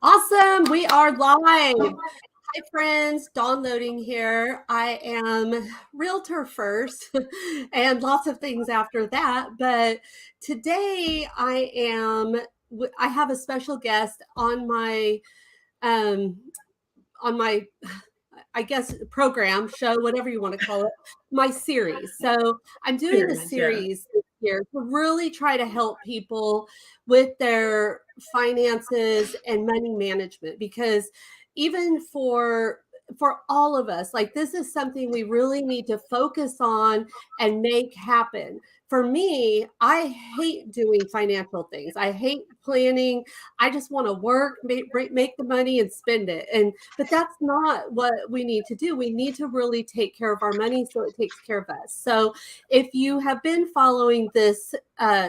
Awesome. We are live. Hi, friends. Dawn Loading here. I am realtor first and lots of things after that. But today I have a special guest um, on my, I guess, program, show, whatever you want to call it, my series. So I'm doing a Series, yeah. series this year to really try to help people with their finances and money management, because even for all of us, like, this is something we really need to focus on and make happen. For me, I hate doing financial things. I hate planning. I just want to work, make the money and spend it. But that's not what we need to do. We need to really take care of our money so it takes care of us. So if you have been following this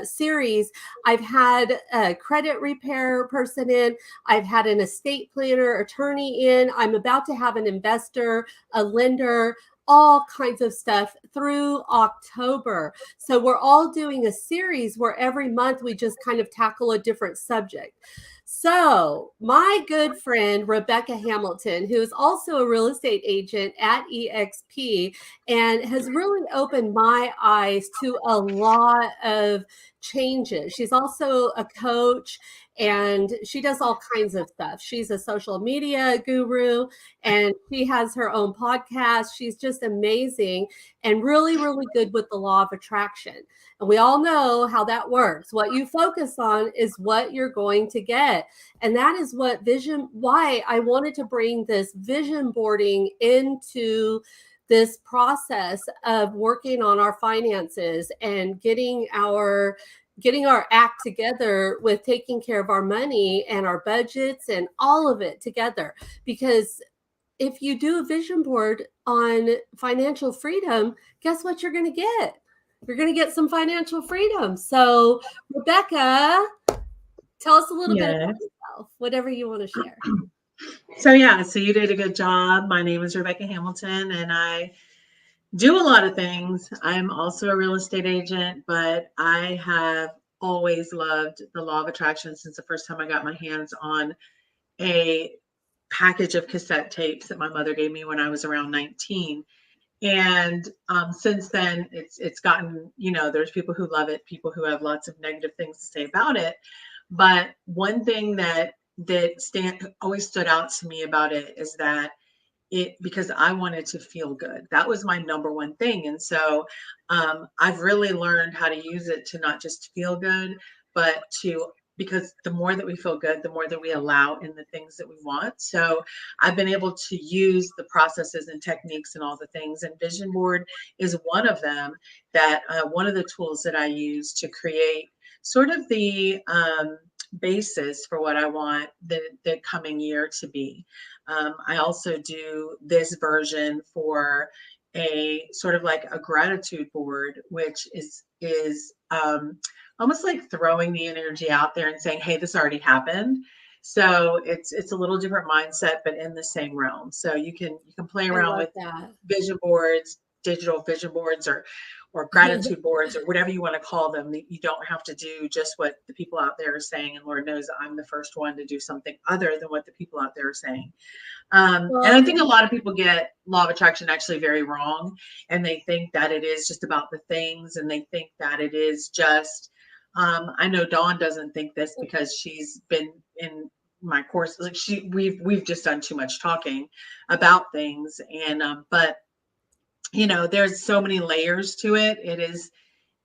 series, I've had a credit repair person in, I've had an estate planner, attorney in, I'm about to have an investor, a lender, all kinds of stuff through October. So we're all doing a series where every month we just kind of tackle a different subject. So my good friend, Rebecca Hamilton, who is also a real estate agent at EXP and has really opened my eyes to a lot of changes. She's also a coach and she does all kinds of stuff. She's a social media guru and she has her own podcast. She's just amazing and really, really good with the law of attraction. And we all know how that works. What you focus on is what you're going to get. And that is why I wanted to bring this vision boarding into this process of working on our finances and getting our act together with taking care of our money and our budgets and all of it together. Because if you do a vision board on financial freedom, guess what you're going to get? You're going to get some financial freedom. So, Rebecca, tell us a little bit about yourself, whatever you want to share. So you did a good job. My name is Rebecca Hamilton, and I do a lot of things. I'm also a real estate agent, but I have always loved the law of attraction since the first time I got my hands on a package of cassette tapes that my mother gave me when I was around 19. And since then, it's gotten, there's people who love it, people who have lots of negative things to say about it. But one thing that always stood out to me about it is that because I wanted to feel good. That was my number one thing. And so I've really learned how to use it to not just feel good, but because the more that we feel good, the more that we allow in the things that we want. So I've been able to use the processes and techniques and all the things. And Vision Board is one of them, that one of the tools that I use to create sort of the basis for what I want the coming year to be. I also do this version for a sort of like a gratitude board, which is almost like throwing the energy out there and saying, "Hey, this already happened." So it's a little different mindset, but in the same realm. So you can play I around love with that. vision boards, digital vision boards, or gratitude boards, or whatever you want to call them. You don't have to do just what the people out there are saying. And Lord knows I'm the first one to do something other than what the people out there are saying. And I think a lot of people get law of attraction actually very wrong. And they think that it is just about the things, and they think that it is just, I know Dawn doesn't think this because she's been in my course. Like we've just done too much talking about things. And, but there's so many layers to it.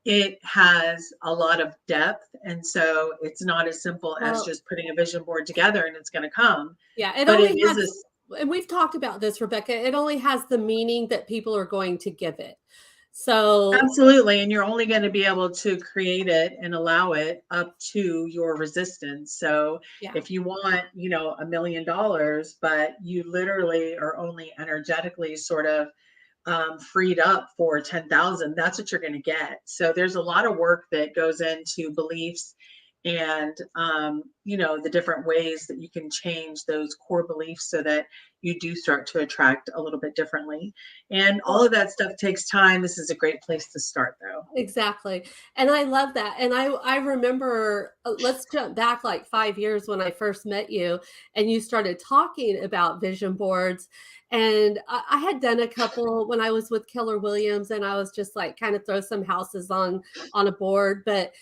It has a lot of depth. And so it's not as simple as just putting a vision board together and it's going to come. Yeah, it But only it is has, and we've talked about this, Rebecca, it only has the meaning that people are going to give it. So absolutely. And you're only going to be able to create it and allow it up to your resistance. So yeah. if you want, $1 million, but you literally are only energetically sort of freed up for 10,000, that's what you're going to get. So there's a lot of work that goes into beliefs and, the different ways that you can change those core beliefs so that you do start to attract a little bit differently. And all of that stuff takes time. This is a great place to start, though. Exactly. And I love that. And I remember, let's jump back like 5 years when I first met you and you started talking about vision boards. And I had done a couple when I was with Keller Williams, and I was just like kind of throw some houses on a board. But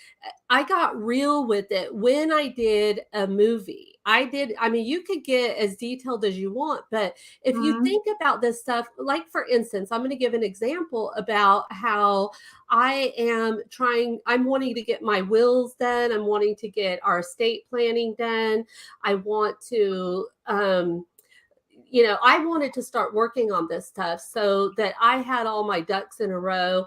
I got real with it when I did a movie. I mean, you could get as detailed as you want, but if you Mhm. think about this stuff, like for instance, I'm going to give an example about how I'm wanting to get my wills done. I'm wanting to get our estate planning done. I want to, I wanted to start working on this stuff so that I had all my ducks in a row.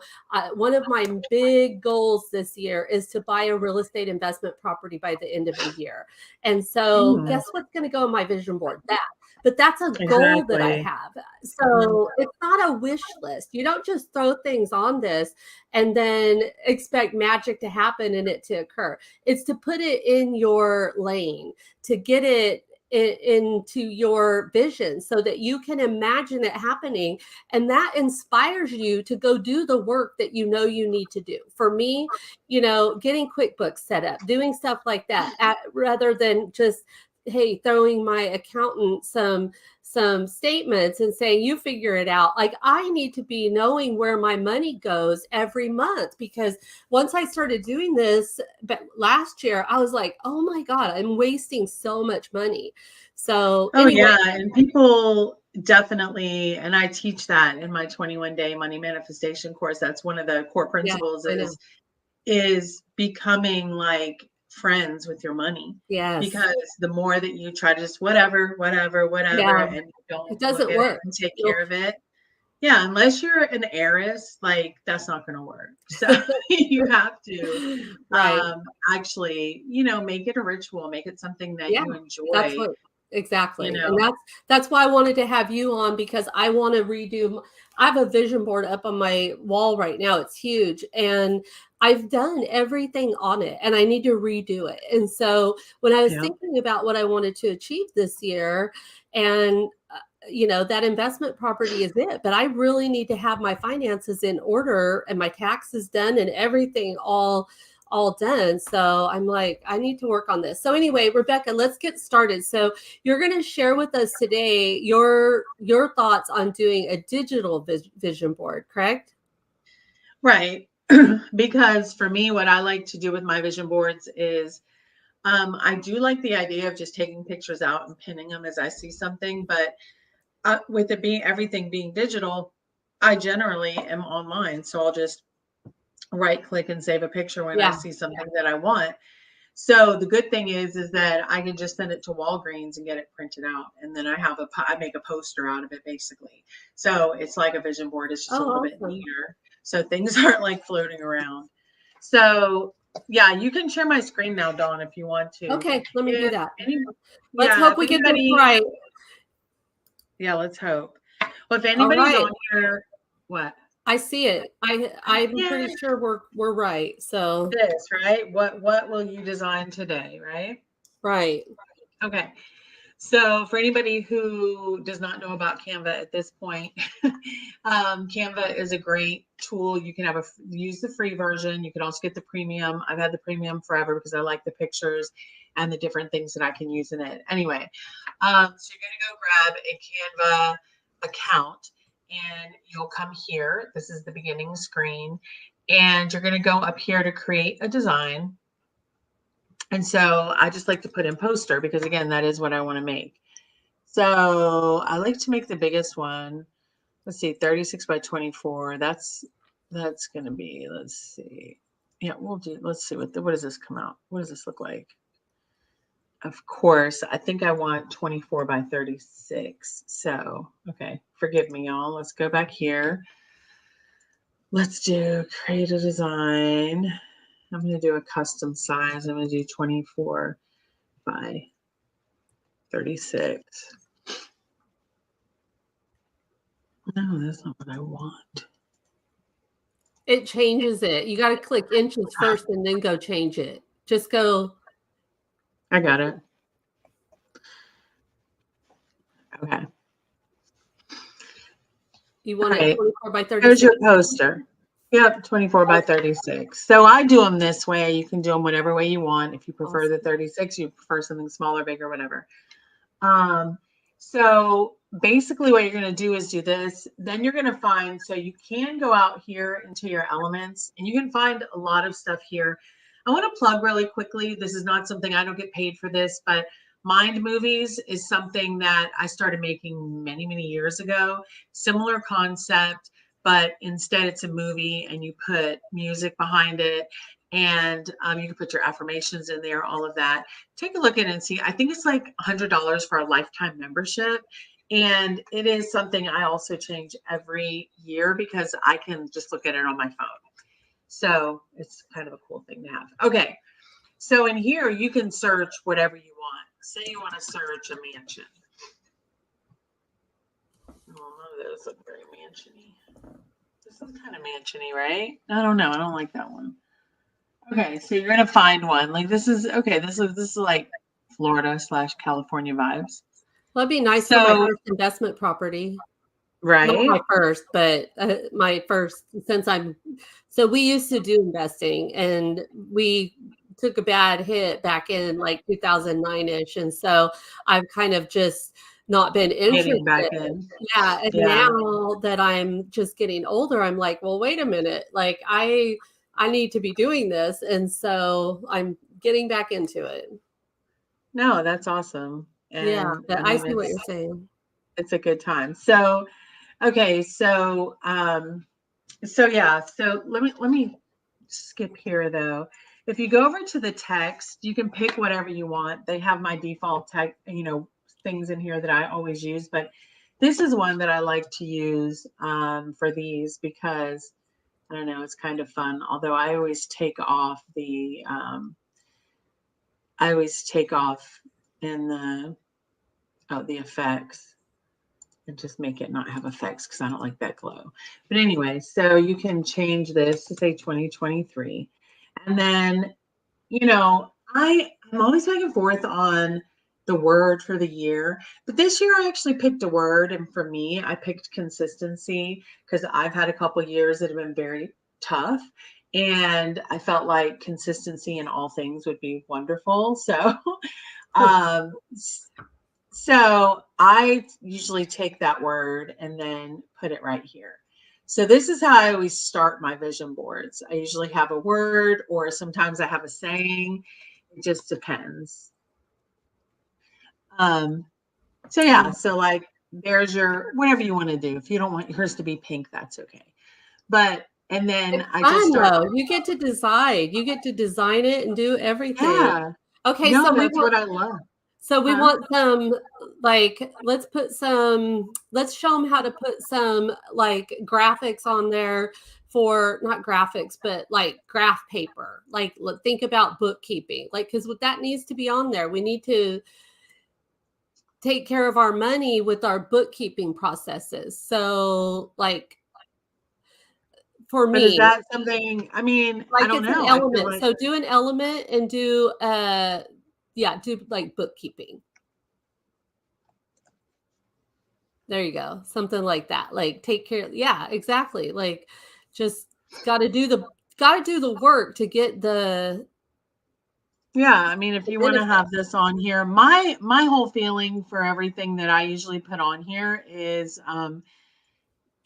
One of my big goals this year is to buy a real estate investment property by the end of the year. And so, Mm, guess what's going to go on my vision board? That. But that's a goal that I exactly. have. Mhm. So it's not a wish list. You don't just throw things on this and then expect magic to happen and it to occur. It's to put it in your lane, to get it into your vision so that you can imagine it happening, and that inspires you to go do the work that you know you need to do. For me, getting QuickBooks set up, doing stuff like that, rather than just, hey, throwing my accountant some statements and saying, you figure it out. Like, I need to be knowing where my money goes every month, because once I started doing this last year, I was like, oh my God, I'm wasting so much money. So Oh, anyway, yeah. And people definitely, and I teach that in my 21-day money manifestation course. That's one of the core yeah, principles I know. is becoming like friends with your money. Yes. Because the more that you try to just whatever, Yeah. and you don't It look doesn't at it work. and take You'll, care of it. Yeah, unless you're an heiress, like that's not going to work. So you have to right. actually, make it a ritual, make it something that Yeah, you that's enjoy, what you exactly. And know. that's why I wanted to have you on, because I want to I have a vision board up on my wall right now. It's huge, and I've done everything on it, and I need to redo it. And so when I was Yeah. thinking about what I wanted to achieve this year, and that investment property is it, but I really need to have my finances in order and my taxes done and everything all done. So I'm like, I need to work on this. So anyway, Rebecca, let's get started. So you're going to share with us today your thoughts on doing a digital vision board, correct? Right. Because for me, what I like to do with my vision boards is I do like the idea of just taking pictures out and pinning them as I see something, but with it being everything being digital, I generally am online. So I'll just right click and save a picture when I Yeah. see something that I want. So the good thing is that I can just send it to Walgreens and get it printed out, and then I make a poster out of it basically. So it's like a vision board. It's just a little Oh, bit awesome. neater, so things aren't like floating around. So yeah, you can share my screen now, Dawn, if you want to. Okay, let me do If that. any, Let's yeah, hope if we get this anybody, right. yeah, let's hope. Well, if All anybody's right. on here, what? I see it. I'm Yeah, pretty sure we're right. So, this, right? What will you design today, right? right. Okay. So for anybody who does not know about Canva at this point, Canva is a great tool. You can use the free version. You can also get the premium. I've had the premium forever because I like the pictures and the different things that I can use in it. Anyway, so you're going to go grab a Canva account and you'll come here. This is the beginning screen. And you're going to go up here to create a design. And so I just like to put in poster because again, that is what I want to make. So I like to make the biggest one. Let's see, 36 by 24. That's gonna be, let's see. Yeah, let's see what does this come out? What does this look like? Of course, I think I want 24 by 36. So, okay, forgive me, y'all. Let's go back here. Let's do create a design. I'm gonna do a custom size. I'm gonna do 24 by 36. No, that's not what I want. It changes it. You got to click inches first and then go change it. Just go. I got it. Okay. You want it Right. 24 by There's 36? your poster. Yep, 24 by 36. So I do them this way. You can do them whatever way you want. If you prefer the Awesome. 36, you prefer something smaller, bigger, whatever. Um, so basically what you're going to do is do this. Then you're going to find, so you can go out here into your elements and you can find a lot of stuff here. I want to plug really quickly. This is not something, I don't get paid for this, but Mind Movies is something that I started making many, many years ago. Similar concept, but instead it's a movie and you put music behind it, and you can put your affirmations in there, all of that. Take a look at it and see. I think it's like $100 for a lifetime membership. And it is something I also change every year because I can just look at it on my phone. So it's kind of a cool thing to have. Okay. So in here, you can search whatever you want. Say you want to search a mansion. Oh, none of those look very mansiony. This is kind of mansiony, right? I don't know. I don't like that one. Okay, so you're gonna find one. Like this is okay. This is like Florida / California vibes. Well, that'd be nice for my So first investment property. Not right, my first, but my first since so we used to do investing and we took a bad hit back in like 2009-ish. And so I've kind of just not been getting back interested. in. Yeah. And Yeah. now that I'm just getting older, I'm like, well, wait a minute. Like I need to be doing this. And so I'm getting back into it. No, that's awesome. Yeah. And I But I mean see what you're saying. it's a good time. So okay, so yeah, so let me skip here though. If you go over to the text, you can pick whatever you want. They have my default text, things in here that I always use, but this is one that I like to use for these because I don't know, it's kind of fun. Although I always take off in the effects and just make it not have effects because I don't like that glow. But anyway, so you can change this to say 2023. And then, I'm always back and forth on the word for the year. But this year I actually picked a word. And for me, I picked consistency because I've had a couple years that have been very tough. And I felt like consistency in all things would be wonderful. So um, so I usually take that word and then put it right here. So this is how I always start my vision boards. I usually have a word or sometimes I have a saying. It just depends. Um, so yeah, so like there's your whatever you want to do. If you don't want yours to be pink, that's okay. But and then It's I just fun start. though. You get to decide. You get to design it and do everything. Yeah. Okay, No, that's what I love. so we Huh? want some like let's show them how to put some like graphics on there for not graphics but like graph paper. Like think about bookkeeping. Like cuz what that needs to be on there. We need to take care of our money with our bookkeeping processes. So like for But is me, that something? I mean, I like don't it's an know. I feel element. like So do an element and do do like bookkeeping. There you go. Something like that. Like take care. Yeah, exactly. Like just got to do the work to get yeah, I mean, if the you want to benefit. have this on here, my whole feeling for everything that I usually put on here is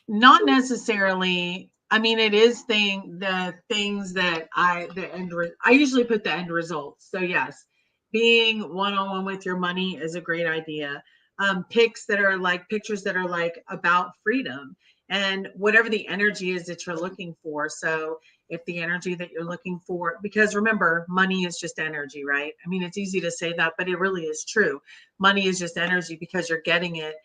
not necessarily. I mean, it is the things that I usually put the end results. So yes, being one-on-one with your money is a great idea. Pictures that are like about freedom and whatever the energy is that you're looking for. So if the energy that you're looking for, because remember, money is just energy, right? I mean, it's easy to say that, but it really is true. Money is just energy because you're getting it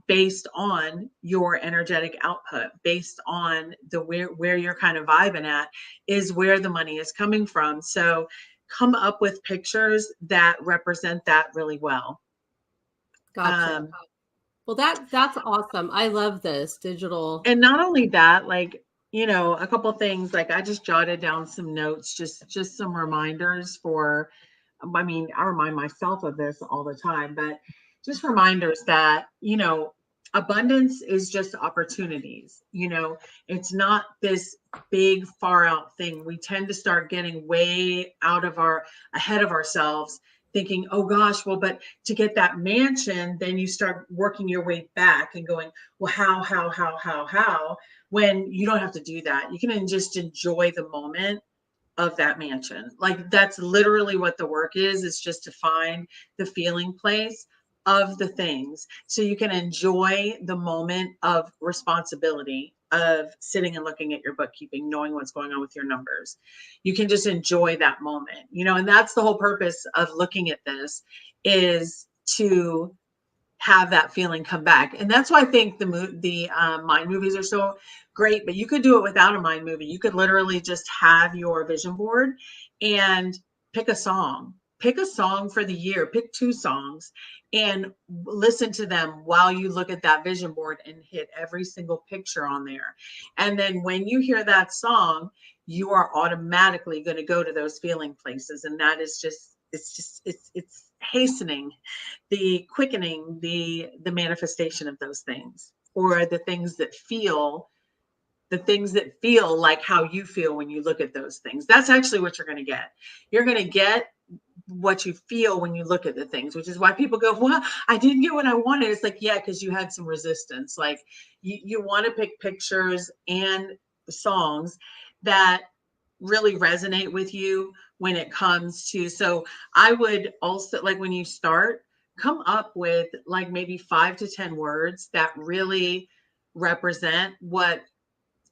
based on your energetic output, based on the where you're kind of vibing at is where the money is coming from. So come up with pictures that represent that really well. Gotcha. Um, Well, that's awesome. I love this digital. and not only that, like, a couple things, like I just jotted down some notes, just some reminders for, I mean, I remind myself of this all the time, but just reminders that, abundance is just opportunities. It's not this big far out thing. We tend to start getting way ahead of ourselves, thinking, oh gosh, well, but to get that mansion, then you start working your way back and going, well, how, when you don't have to do that. You can just enjoy the moment of that mansion. Like, that's literally what the work is. It's just to find the feeling place of the things so you can enjoy the moment of responsibility of sitting and looking at your bookkeeping, knowing what's going on with your numbers. You can just enjoy that moment, and that's the whole purpose of looking at this, is to have that feeling come back. And that's why I think the mind movies are so great. But you could do it without a mind movie. You could literally just have your vision board and pick a song for the year, pick 2 songs and listen to them while you look at that vision board and hit every single picture on there. And then when you hear that song, you are automatically going to go to those feeling places. And that is just, it's hastening the quickening, the manifestation of those things, or the things that feel like how you feel when you look at those things. That's actually what you're going to get. You're going to get what you feel when you look at the things, which is why people go, well, I didn't get what I wanted. It's like, yeah, because you had some resistance. Like, you want to pick pictures and songs that really resonate with you when it comes to, so I would also, like, when you start, come up with like maybe 5 to 10 words that really represent what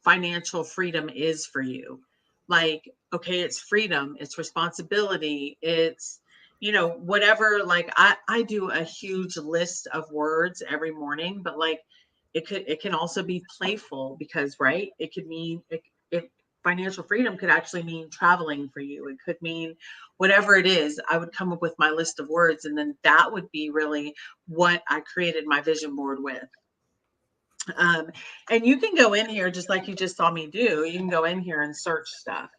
financial freedom is for you. Like, okay, it's freedom, it's responsibility, it's, whatever. Like, I do a huge list of words every morning, but like, it can also be playful, because, right, it could mean it financial freedom could actually mean traveling for you. It could mean whatever it is. I would come up with my list of words, and then that would be really what I created my vision board with. And you can go in here just like you just saw me do. You can go in here and search stuff.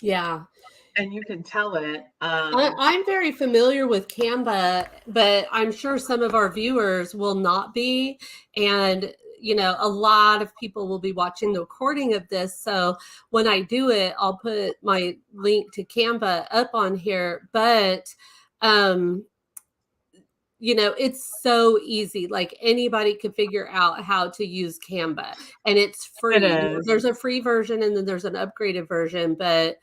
Yeah. And you can tell it. I'm very familiar with Canva, but I'm sure some of our viewers will not be. And, a lot of people will be watching the recording of this. So when I do it, I'll put my link to Canva up on here. But, it's so easy. Like, anybody can figure out how to use Canva, and it's free. It is. There's a free version and then there's an upgraded version, but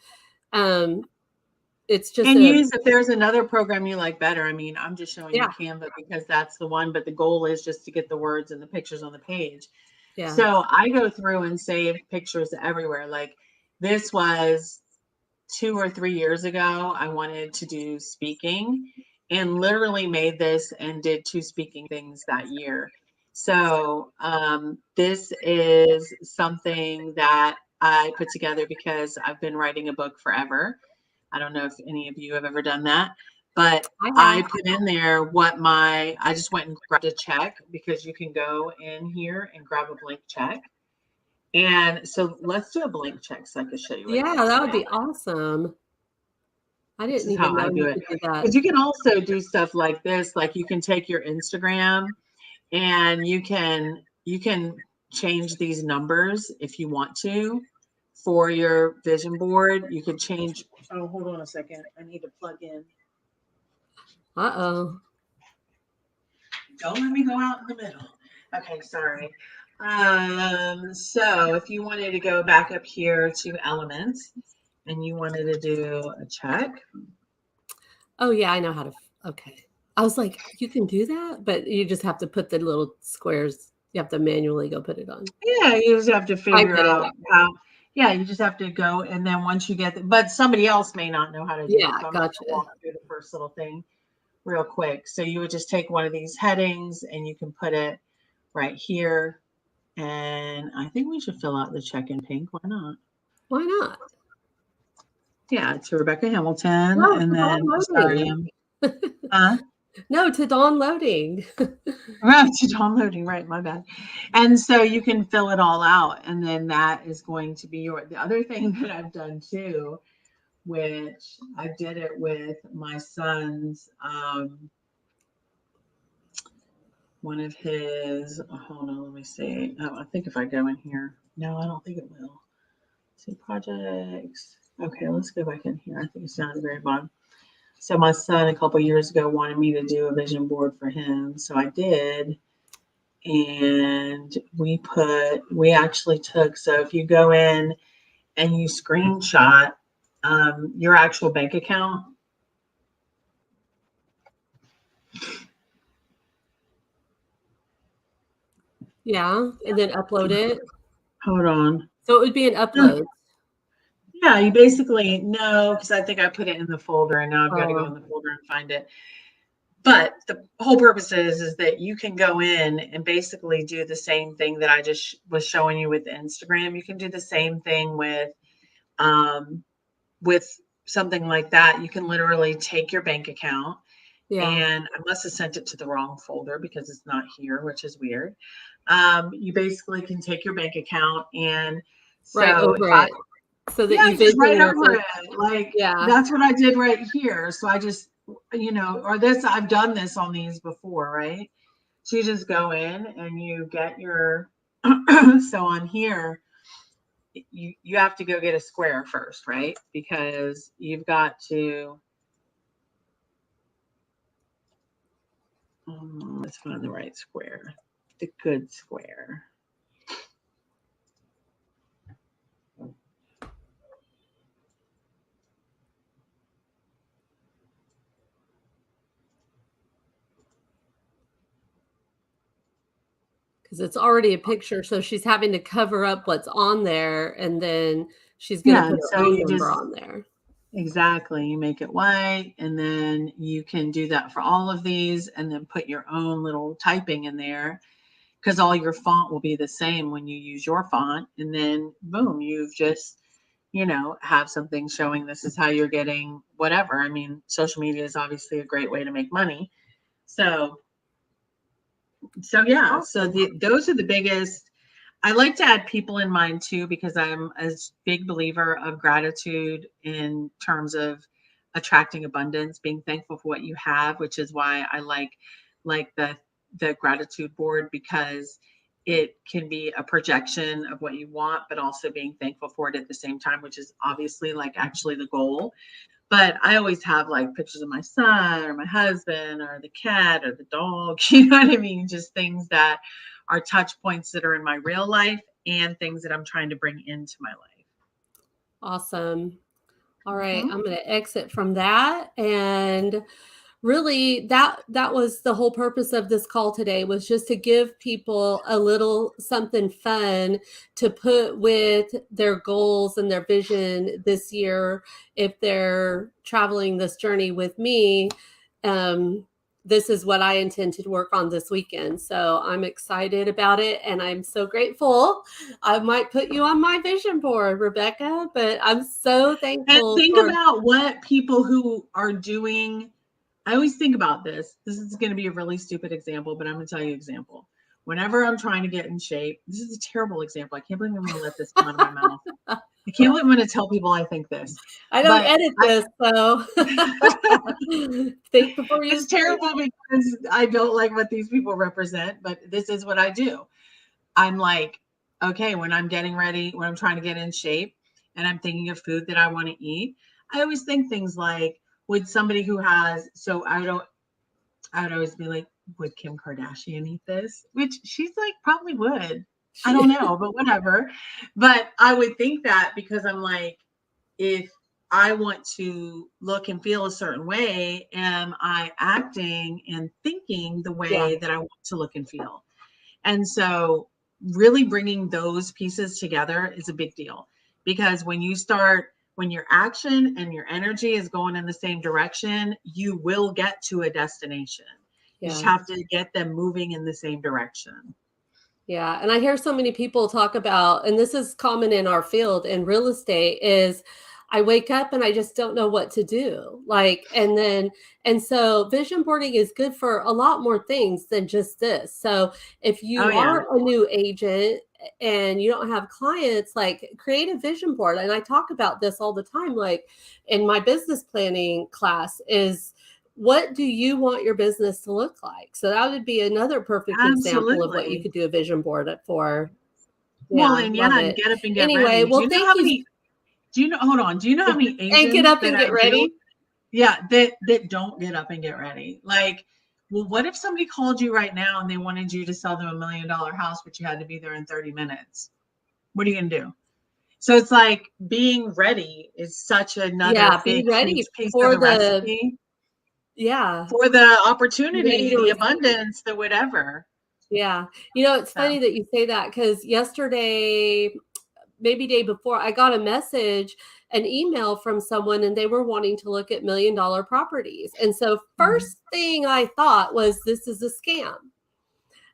it's just if there's another program you like better. I mean, I'm just showing you Canva because that's the one, but the goal is just to get the words and the pictures on the page. Yeah. So I go through and save pictures everywhere. Like, this was 2 or 3 years ago. I wanted to do speaking and literally made this and did 2 speaking things that year. So this is something that I put together because I've been writing a book forever. I don't know if any of you have ever done that, but I put in there I just went and grabbed a check, because you can go in here and grab a blank check. And so let's do a blank check so I can show you. Yeah, that would be awesome. I didn't even know you could do that. Because you can also do stuff like this. Like, you can take your Instagram and you can change these numbers if you want to for your vision board. You can change. Oh, hold on a second. I need to plug in. Uh-oh. Don't let me go out in the middle. Okay, sorry. So if you wanted to go back up here to elements and you wanted to do a check. Oh yeah, I know how to. Okay. I was like, you can do that, but you just have to put the little squares. You have to manually go put it on. Yeah, you just have to figure out how. Yeah, you just have to go, and then once you get, but somebody else may not know how to do it. So I'm gotcha. going to walk through the first little thing real quick. So you would just take one of these headings and you can put it right here. And I think we should fill out the check in pink. Why not? Why not? Yeah, to Rebecca Hamilton. No, and then, sorry. No, to downloading. Right, to downloading, right, my bad. And so you can fill it all out, and then that is going to be the other thing that I've done too, which I did it with my son's one of his, hold on, let me see. Oh, I think if I go in here, no, I don't think it will. See projects. Okay, let's go back in here. I think it's down at the very bottom. So my son a couple years ago wanted me to do a vision board for him. So I did. And we actually took, so if you go in and you screenshot your actual bank account. Yeah. And then upload it. Hold on. So it would be an upload. Yeah, you basically know, because I think I put it in the folder and now I've got to go in the folder and find it. But the whole purpose is that you can go in and basically do the same thing that I just was showing you with Instagram. You can do the same thing with something like that. You can literally take your bank account, and I must have sent it to the wrong folder because it's not here, which is weird. You basically can take your bank account and right so over it. So that you just right over it. Like, yeah, that's what I did right here. So I just, or this, I've done this on these before, right? So you just go in and you get your, so on here, you have to go get a square first, right? Because you've got to, let's find the right square, the good square. because it's already a picture. So she's having to cover up what's on there, and then she's going to put her own number on there. Exactly. You make it white, and then you can do that for all of these and then put your own little typing in there because all your font will be the same when you use your font. And then boom, you've just, have something showing this is how you're getting whatever. I mean, social media is obviously a great way to make money. So yeah, so those are the biggest. I like to add people in mind too, because I'm a big believer of gratitude in terms of attracting abundance, being thankful for what you have, which is why I like the gratitude board, because it can be a projection of what you want, but also being thankful for it at the same time, which is obviously like actually the goal. But I always have like pictures of my son or my husband or the cat or the dog, you know what I mean? Just things that are touch points that are in my real life and things that I'm trying to bring into my life. Awesome. All right. I'm going to exit from that. And really that was the whole purpose of this call today, was just to give people a little something fun to put with their goals and their vision this year. If they're traveling this journey with me, this is what I intend to work on this weekend. So I'm excited about it, and I'm so grateful. I might put you on my vision board, Rebecca, but I'm so thankful. And think about what people who are doing. I always think about this. This is going to be a really stupid example, but I'm going to tell you an example. Whenever I'm trying to get in shape, this is a terrible example. I can't believe I'm going to let this come out of my mouth. I can't believe I'm going to tell people I think this. I don't edit this, so think before you. It's terrible because I don't like what these people represent, but this is what I do. I'm like, okay, when I'm getting ready, when I'm trying to get in shape and I'm thinking of food that I want to eat, I always think things like, would somebody who has, so I would always be like, would Kim Kardashian eat this? Which she's like, probably would. I don't know, but whatever. But I would think that because I'm like, if I want to look and feel a certain way, am I acting and thinking the way that I want to look and feel? And so really bringing those pieces together is a big deal, because when your action and your energy is going in the same direction, you will get to a destination. You just have to get them moving in the same direction. Yeah. And I hear so many people talk about, and this is common in our field in real estate, is I wake up and I just don't know what to do. And so vision boarding is good for a lot more things than just this. So if you are a new agent and you don't have clients, like, create a vision board. And I talk about this all the time, like in my business planning class, is what do you want your business to look like? So that would be another perfect example of what you Absolutely. could do a vision board for. Well, Yeah, and love and it. get up and get Anyway, ready. Do well, you know thank how you. many hold on, do you know how many And get agents up that and I get deal ready. yeah, that don't get up and get ready? Like, well, what if somebody called you right now and they wanted you to sell them $1 million house, but you had to be there in 30 minutes? What are you gonna do? So it's like being ready is such another Yeah, be big, huge ready piece of for the the, recipe yeah, for the be ready opportunity, to the receive. abundance, the whatever. Yeah. You know, it's So funny that you say that because yesterday, maybe day before, I got a message, an email from someone, and they were wanting to look at $1 million properties. And so, mhm. first thing I thought was, this is a scam.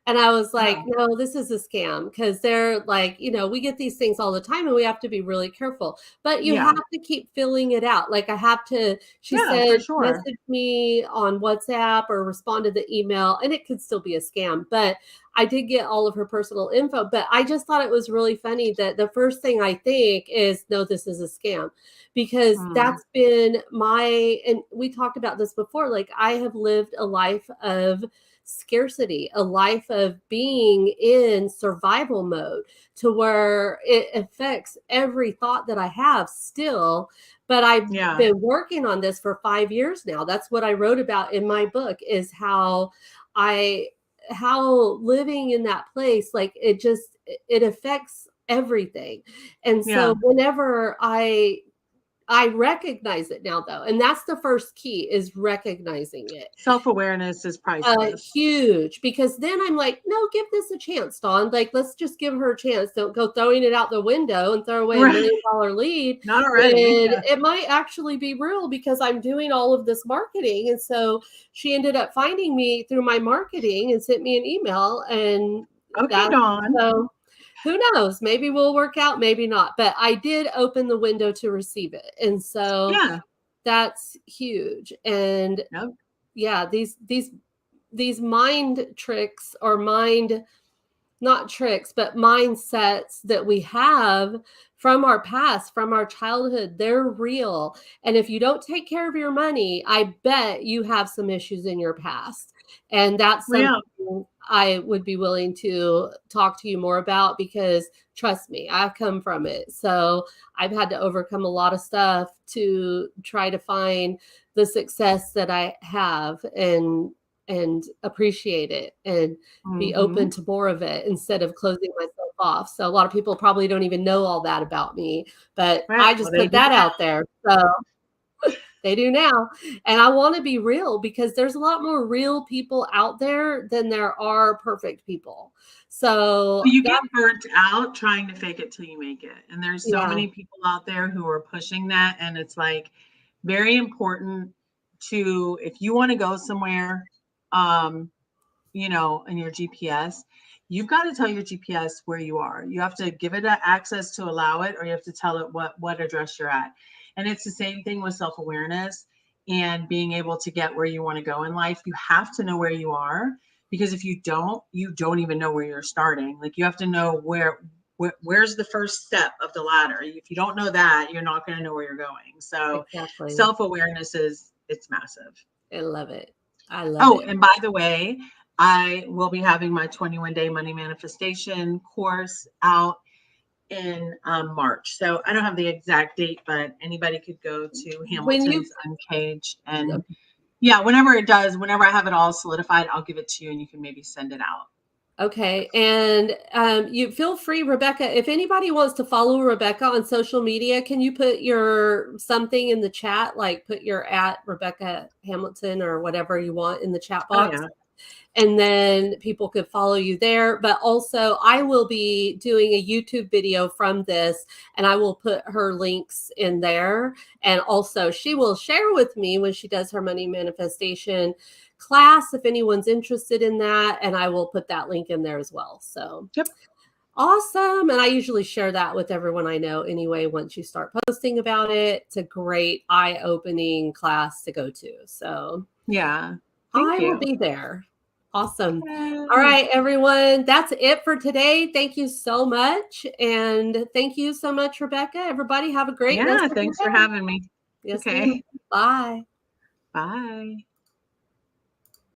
And I was like, Oh, no, this is a scam because they're like, we get these things all the time and we have to be really careful. But you yeah. have to keep filling it out. Like I have to, she Yeah, for said, sure. message me on WhatsApp or respond to the email, and it could still be a scam. But I did get all of her personal info. But I just thought it was really funny that the first thing I think is, no, this is a scam, because Mm, that's been and we talked about this before. Like I have lived a life of scarcity, a life of being in survival mode to where it affects every thought that I have still. But I've yeah. been working on this for 5 years now. That's what I wrote about in my book, is I how living in that place, like it affects everything. And Yeah. so whenever I recognize it now, though, and that's the first key, is recognizing it. Self-awareness is priceless. Huge, because then I'm like, no, give this a chance, Dawn. Like, let's just give her a chance. Don't go throwing it out the window and throw away a Right. $1 million lead Not already. when Yeah. it might actually be real, because I'm doing all of this marketing. And so she ended up finding me through my marketing and sent me an email. And Okay, that, Dawn. so who knows? Maybe we'll work out, maybe not. But I did open the window to receive it. And so Yeah. that's huge. And Nope. yeah, these mind tricks, or mind, not tricks, but mindsets that we have from our past, from our childhood, they're real. And if you don't take care of your money, I bet you have some issues in your past. And that's something Yeah. I would be willing to talk to you more about, because trust me, I've come from it. So I've had to overcome a lot of stuff to try to find the success that I have, and appreciate it, and be open Mhm. to more of it instead of closing myself off. So a lot of people probably don't even know all that about me, but Right. I Well, just they put do that now. out there. So they do now. And I want to be real, because there's a lot more real people out there than there are perfect people. So Well, you that, get burnt out trying to fake it till you make it. And there's so yeah, many people out there who are pushing that. And it's like very important to, if you want to go somewhere, um, in your GPS, you've got to tell your GPS where you are. You have to give it access to allow it, or you have to tell it what address you're at. And it's the same thing with self-awareness and being able to get where you want to go in life. You have to know where you are, because if you don't even know where you're starting. Like you have to know where's the first step of the ladder. If you don't know that, you're not going to know where you're going. So exactly. self-awareness it's massive. I love it. I love Oh, it. and by the way, I will be having my 21-day money manifestation course out in March. So I don't have the exact date, but anybody could go to When you Hamilton's Uncaged. And yeah, whenever I have it all solidified, I'll give it to you and you can maybe send it out. Okay. And you feel free, Rebecca, if anybody wants to follow Rebecca on social media, can you put your something in the chat, like put your at Rebecca Hamilton or whatever you want in the chat Oh, box? yeah. And then people could follow you there. But also, I will be doing a YouTube video from this, and I will put her links in there. And also, she will share with me when she does her money manifestation class, if anyone's interested in that. And I will put that link in there as well. So Yep. awesome. And I usually share that with everyone I know anyway. Once you start posting about it, it's a great eye-opening class to go to. So Yeah. Thank I will you. be there. Awesome. All Yay. right, everyone. That's it for today. Thank you so much. And thank you so much, Rebecca. Everybody have a great rest Yeah. of your Thanks for day. having me. Yes, ma'am. Okay. Bye. Bye.